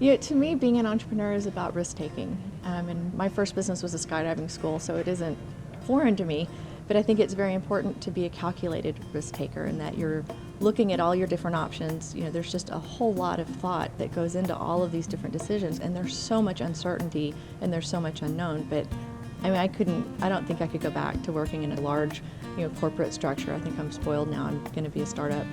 To me, being an entrepreneur is about risk-taking. And my first business was a skydiving school, so it isn't foreign to me. But I think it's very important to be a calculated risk taker in that you're looking at all your different options. There's just a whole lot of thought that goes into all of these different decisions, and there's so much uncertainty and there's so much unknown. But I don't think I could go back to working in a large, corporate structure. I think I'm spoiled now. I'm going to be a startup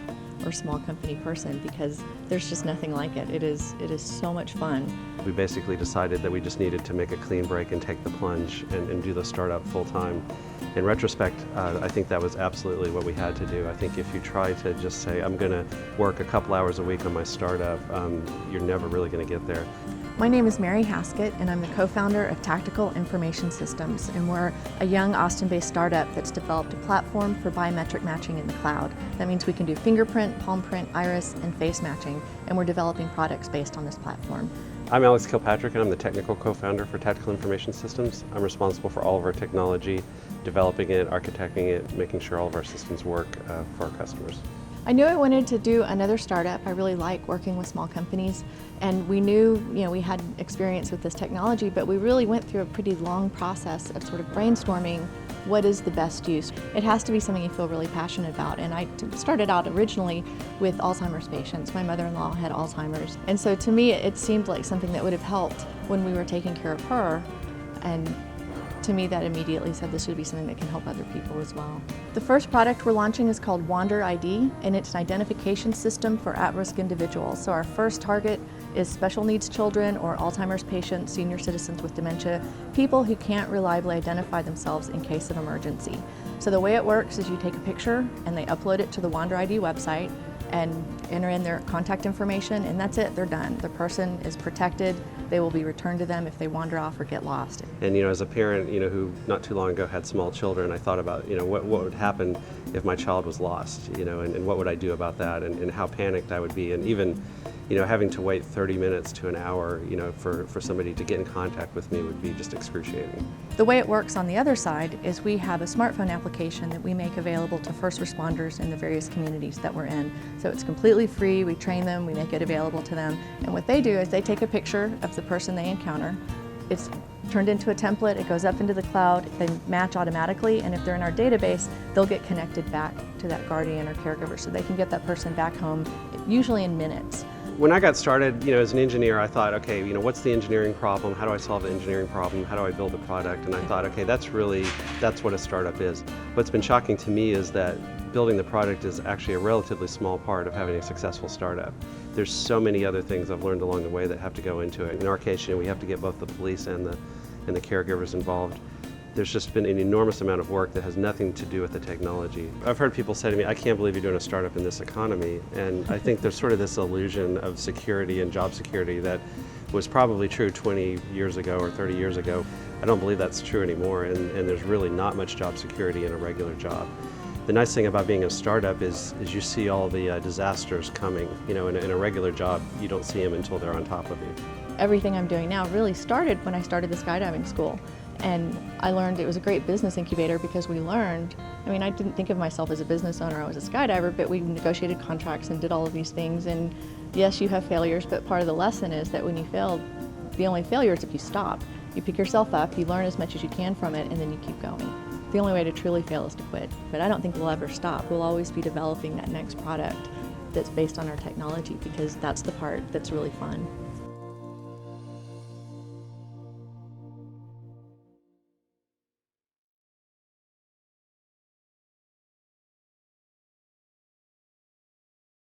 or small company person because there's just nothing like it. It is so much fun. We basically decided that we just needed to make a clean break and take the plunge and do the startup full time. In retrospect, I think that was absolutely what we had to do. I think if you try to just say, I'm going to work a couple hours a week on my startup, you're never really going to get there. My name is Mary Haskett, and I'm the co-founder of Tactical Information Systems, and we're a young Austin-based startup that's developed a platform for biometric matching in the cloud. That means we can do fingerprint, palm print, iris, and face matching, and we're developing products based on this platform. I'm Kilpatrick, and I'm the technical co-founder for Tactical Information Systems. I'm responsible for all of our technology, developing it, architecting it, making sure all of our systems work for our customers. I knew I wanted to do another startup. I really like working with small companies, and we knew, we had experience with this technology, but we really went through a pretty long process of sort of brainstorming what is the best use. It has to be something you feel really passionate about, and I started out originally with Alzheimer's patients. My mother-in-law had Alzheimer's, and so to me it seemed like something that would have helped when we were taking care of her, and to me that immediately said this should be something that can help other people as well. The first product we're launching is called Wander ID, and it's an identification system for at-risk individuals. So our first target is special needs children or Alzheimer's patients, senior citizens with dementia, people who can't reliably identify themselves in case of emergency. So the way it works is you take a picture and they upload it to the Wander ID website and enter in their contact information, and that's it, they're done. The person is protected. They will be returned to them if they wander off or get lost. And as a parent, who not too long ago had small children, I thought about, what would happen if my child was lost, and what would I do about that, and how panicked I would be, and even, having to wait 30 minutes to an hour, for somebody to get in contact with me would be just excruciating. The way it works on the other side is we have a smartphone application that we make available to first responders in the various communities that we're in. So it's completely free, we train them, we make it available to them, and what they do is they take a picture of the person they encounter. It's turned into a template, it goes up into the cloud, they match automatically, and if they're in our database, they'll get connected back to that guardian or caregiver so they can get that person back home, usually in minutes. When I got started, as an engineer, I thought, okay, what's the engineering problem? How do I solve the engineering problem? How do I build a product? And I thought, okay, that's what a startup is. What's been shocking to me is that building the product is actually a relatively small part of having a successful startup. There's so many other things I've learned along the way that have to go into it. In our case, we have to get both the police and the caregivers involved. There's just been an enormous amount of work that has nothing to do with the technology. I've heard people say to me, I can't believe you're doing a startup in this economy. And I think there's sort of this illusion of security and job security that was probably true 20 years ago or 30 years ago. I don't believe that's true anymore, and there's really not much job security in a regular job. The nice thing about being a startup is you see all the disasters coming. In a regular job, you don't see them until they're on top of you. Everything I'm doing now really started when I started the skydiving school. And I learned it was a great business incubator because we learned, I didn't think of myself as a business owner, I was a skydiver, but we negotiated contracts and did all of these things. And yes, you have failures, but part of the lesson is that when you fail, the only failure is if you stop. You pick yourself up, you learn as much as you can from it, and then you keep going. The only way to truly fail is to quit. But I don't think we'll ever stop. We'll always be developing that next product that's based on our technology because that's the part that's really fun.